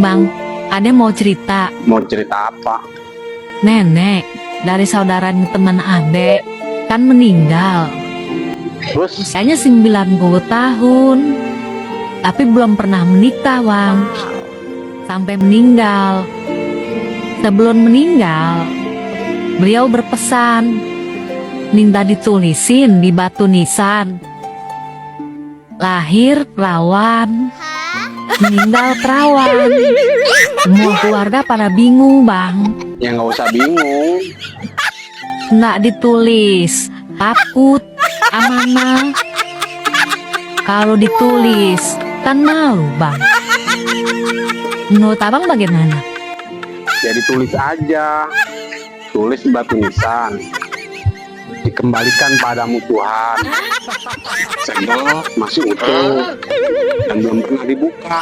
Bang, Ade mau cerita. Mau cerita apa? Nenek dari saudara teman Ade kan meninggal. Terus Usianya 90 tahun. Tapi belum pernah menikah, Bang. Sampai meninggal. Sebelum meninggal, beliau berpesan minta ditulisin di batu nisan. Lahir perawan, meninggal perawan. Semua keluarga pada bingung, Bang. ya nggak usah bingung. Nggak ditulis, takut, amanah. Kalau ditulis, kan malu, Bang. Menurut Abang bagaimana? Ya ditulis aja. Tulis di batu nisan. Dikembalikan padamu Tuhan. Sendok masih utuh dan belum pernah dibuka.